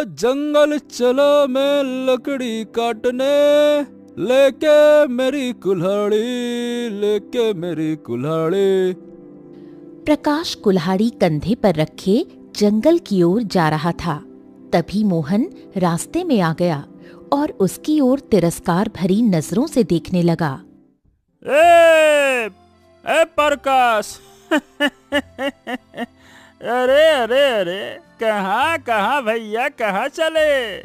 जंगल चला मैं लकड़ी काटने, लेके मेरी कुल्हाड़ी, लेके मेरी कुल्हाड़ी। प्रकाश कुल्हाड़ी कंधे पर रखे जंगल की ओर जा रहा था। तभी मोहन रास्ते में आ गया और उसकी ओर तिरस्कार भरी नजरों से देखने लगा। ए प्रकाश अरे अरे अरे, कहाँ कहाँ भैया, कहाँ चले?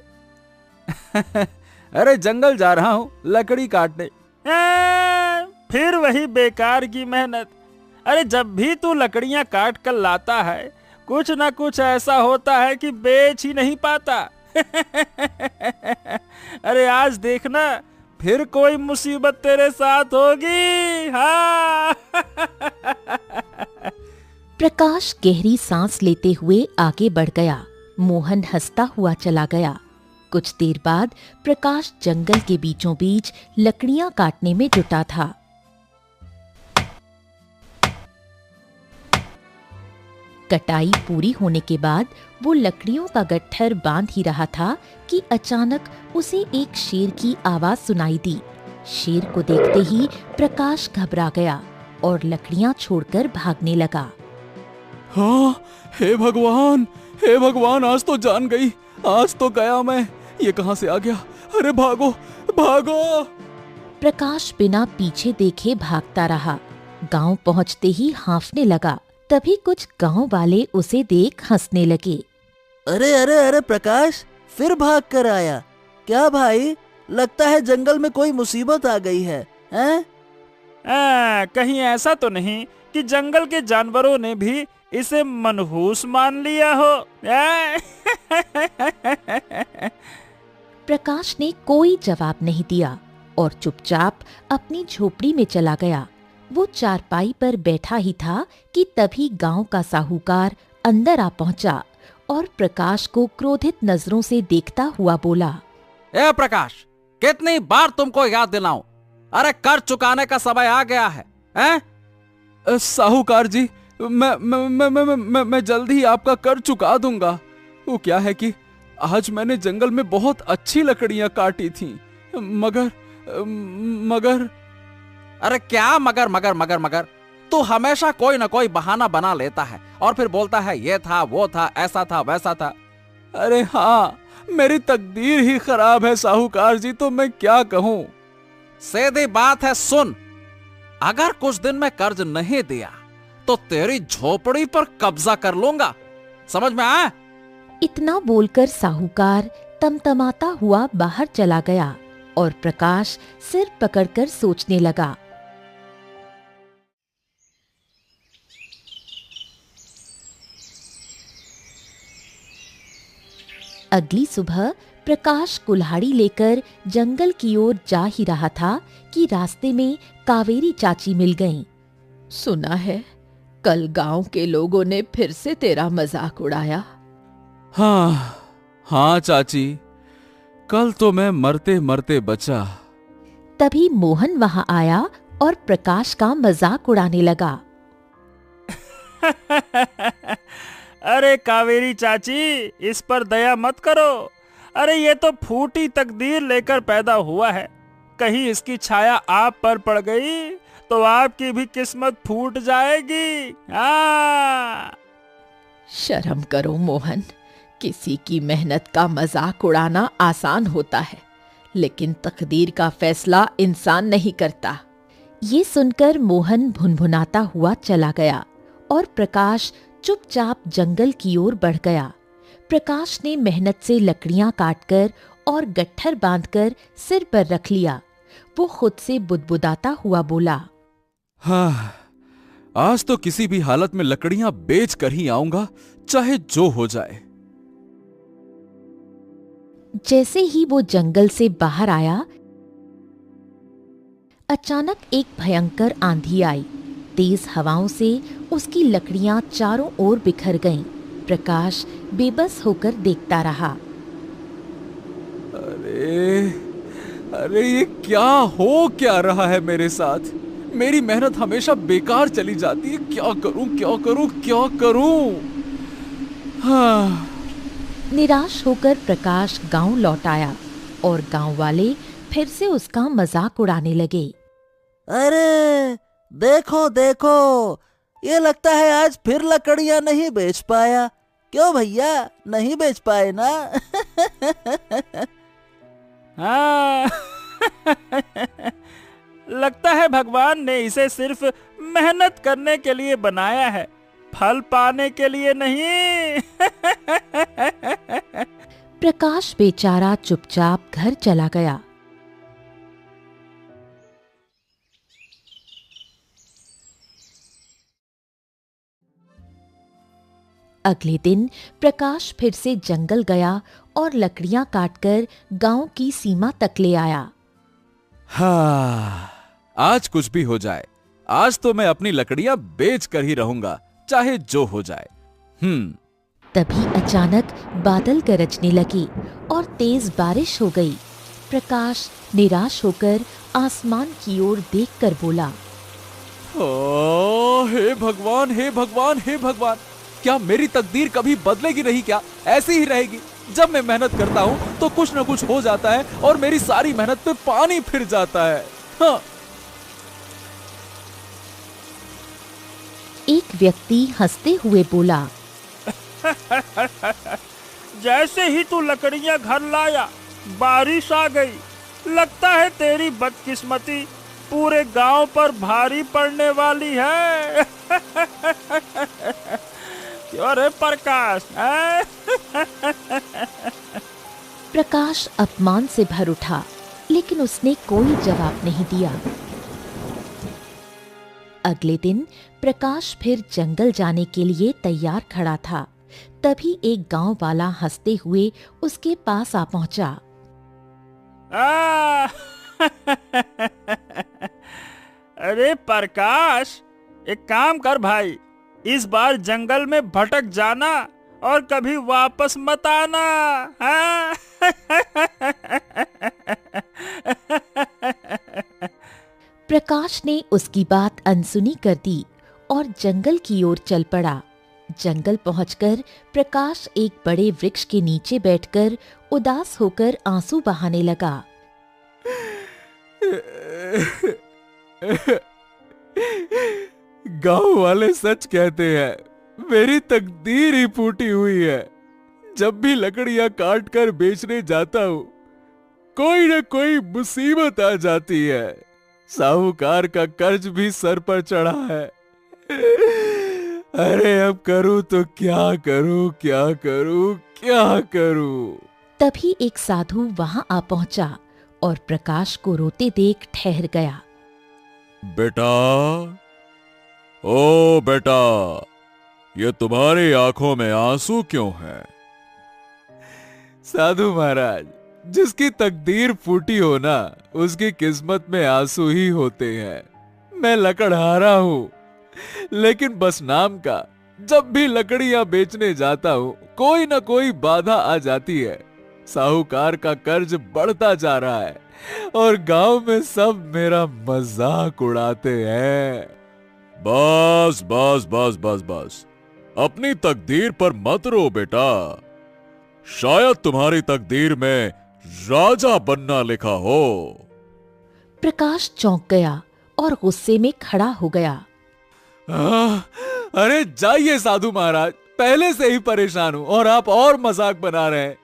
अरे जंगल जा रहा हूँ लकड़ी काटने। फिर वही बेकार की मेहनत। अरे जब भी तू लकड़ियाँ काट कर लाता है, कुछ ना कुछ ऐसा होता है कि बेच ही नहीं पाता। अरे आज देखना, फिर कोई मुसीबत तेरे साथ होगी। हाँ। प्रकाश गहरी सांस लेते हुए आगे बढ़ गया। मोहन हंसता हुआ चला गया। कुछ देर बाद प्रकाश जंगल के बीचों बीच लकड़ियां काटने में जुटा था। कटाई पूरी होने के बाद वो लकड़ियों का गट्ठर बांध ही रहा था कि अचानक उसे एक शेर की आवाज सुनाई दी। शेर को देखते ही प्रकाश घबरा गया और लकड़ियां छोड़कर भागने लगा। हाँ, हे भगवान, आज तो जान गई, आज तो गया मैं। ये कहां से आ गया? अरे भागो भागो। प्रकाश बिना पीछे देखे भागता रहा। गांव पहुंचते ही हांफने लगा। तभी कुछ गांव वाले उसे देख हंसने लगे। अरे अरे अरे प्रकाश, फिर भाग कर आया क्या भाई? लगता है जंगल में कोई मुसीबत आ गई है, हैं? कहीं ऐसा तो नहीं कि जंगल के जानवरों ने भी इसे मनहूस मान लिया हो? प्रकाश ने कोई जवाब नहीं दिया और चुपचाप अपनी झोपड़ी में चला गया। वो चारपाई पर बैठा ही था कि तभी गांव का साहूकार अंदर आ पहुंचा और प्रकाश को क्रोधित नजरों से देखता हुआ बोला। ए प्रकाश, कितनी बार तुमको याद दिलाऊं? अरे कर चुकाने का समय आ गया है, हैं? साहूकार जी, मैं जल्द ही आपका कर चुका दूंगा। वो क्या है कि आज मैंने जंगल में बहुत अच्छी लकड़ियां काटी थीं, मगर अरे क्या मगर मगर मगर मगर? तू हमेशा कोई ना कोई बहाना बना लेता है और फिर बोलता है ये था, वो था, ऐसा था, वैसा था। अरे हाँ, मेरी तकदीर ही खराब है साहूकार जी, तो मैं क्या कहूँ? सीधी बात है, सुन। अगर कुछ दिन में कर्ज नहीं दिया तो तेरी झोपड़ी पर कब्जा कर लूंगा, समझ में आया? इतना बोलकर साहूकार तमतमाता हुआ बाहर चला गया और प्रकाश सिर पकड़कर सोचने लगा। अगली सुबह प्रकाश कुल्हाड़ी लेकर जंगल की ओर जा ही रहा था कि रास्ते में कावेरी चाची मिल गईं। सुना है कल गांव के लोगों ने फिर से तेरा मजाक उड़ाया। हाँ चाची, कल तो मैं मरते मरते बचा। तभी मोहन वहां आया और प्रकाश का मजाक उड़ाने लगा। अरे कावेरी चाची, इस पर दया मत करो। अरे ये तो फूटी तकदीर लेकर पैदा हुआ है। कहीं इसकी छाया आप पर पड़ गई तो आपकी भी किस्मत फूट जाएगी। शर्म करो मोहन, किसी की मेहनत का मजाक उड़ाना आसान होता है, लेकिन तकदीर का फैसला इंसान नहीं करता। ये सुनकर मोहन भुनभुनाता हुआ चला गया और प्रकाश चुपचाप जंगल की ओर बढ़ गया। प्रकाश ने मेहनत से लकड़ियां काटकर और गट्ठर बांधकर सिर पर रख लिया। वो खुद से बुदबुदाता हुआ बोला, हाँ, आज तो किसी भी हालत में लकड़ियां बेच कर ही आऊंगा, चाहे जो हो जाए। जैसे ही वो जंगल से बाहर आया, अचानक एक भयंकर आंधी आई। तेज हवाओं से उसकी लकड़ियां चारों ओर बिखर गईं। प्रकाश बेबस होकर देखता रहा। अरे ये क्या रहा है मेरे साथ? मेरी मेहनत हमेशा बेकार चली जाती है। क्या करूं? हाँ, निराश होकर प्रकाश गांव लौट आया और गांव वाले फिर से उसका मजाक उड़ाने लगे। अरे देखो देखो, ये लगता है आज फिर लकड़ियां नहीं बेच पाया। क्यों भैया, नहीं बेच पाए ना? हाँ। लगता है भगवान ने इसे सिर्फ मेहनत करने के लिए बनाया है, फल पाने के लिए नहीं। प्रकाश बेचारा चुपचाप घर चला गया। अगले दिन प्रकाश फिर से जंगल गया और लकड़ियां काटकर गांव की सीमा तक ले आया। हाँ, आज कुछ भी हो जाए, आज तो मैं अपनी लकड़ियां बेच कर ही रहूंगा, चाहे जो हो जाए। तभी अचानक बादल गरजने लगे और तेज बारिश हो गई। प्रकाश निराश होकर आसमान की ओर देखकर बोला, हे भगवान, हे भगवान, हे भगवान, क्या मेरी तकदीर कभी बदलेगी नहीं? क्या ऐसी ही रहेगी? जब मैं मेहनत करता हूँ तो कुछ न कुछ हो जाता है और मेरी सारी मेहनत पे पानी फिर जाता है। हाँ। एक व्यक्ति हंसते हुए बोला, जैसे ही तू लकड़ियां घर लाया, बारिश आ गई। लगता है तेरी बदकिस्मती पूरे गांव पर भारी पड़ने वाली है। क्यों रे प्रकाश? प्रकाश अपमान से भर उठा, लेकिन उसने कोई जवाब नहीं दिया। अगले दिन प्रकाश फिर जंगल जाने के लिए तैयार खड़ा था। तभी एक गांव वाला हंसते हुए उसके पास आ पहुंचा। अरे प्रकाश, एक काम कर भाई, इस बार जंगल में भटक जाना और कभी वापस मत आना। हाँ? प्रकाश ने उसकी बात अनसुनी कर दी और जंगल की ओर चल पड़ा। जंगल पहुंचकर प्रकाश एक बड़े वृक्ष के नीचे बैठकर उदास होकर आंसू बहाने लगा। गांव वाले सच कहते हैं, मेरी तकदीर ही फूटी हुई है। जब भी लकड़ियां काट कर बेचने जाता हूँ, कोई न कोई मुसीबत आ जाती है। साहूकार का कर्ज भी सर पर चढ़ा है। अरे अब करूँ तो क्या करूँ, क्या करूँ, क्या करूँ? तभी एक साधु वहां आ पहुंचा और प्रकाश को रोते देख ठहर गया। बेटा, ओ बेटा, ये तुम्हारी आंखों में आंसू क्यों हैं? साधु महाराज, जिसकी तकदीर फूटी हो ना, उसकी किस्मत में आंसू ही होते हैं। मैं लकड़हारा हूँ, लेकिन बस नाम का। जब भी लकड़ियां बेचने जाता हूँ, कोई ना कोई बाधा आ जाती है। साहूकार का कर्ज बढ़ता जा रहा है और गांव में सब मेरा मजाक उड़ाते हैं। बस बस बस बस बस, अपनी तकदीर पर मत रो बेटा। शायद तुम्हारी तकदीर में राजा बनना लिखा हो। प्रकाश चौंक गया और गुस्से में खड़ा हो गया। अरे जाइए साधु महाराज, पहले से ही परेशान हूं और आप और मजाक बना रहे हैं।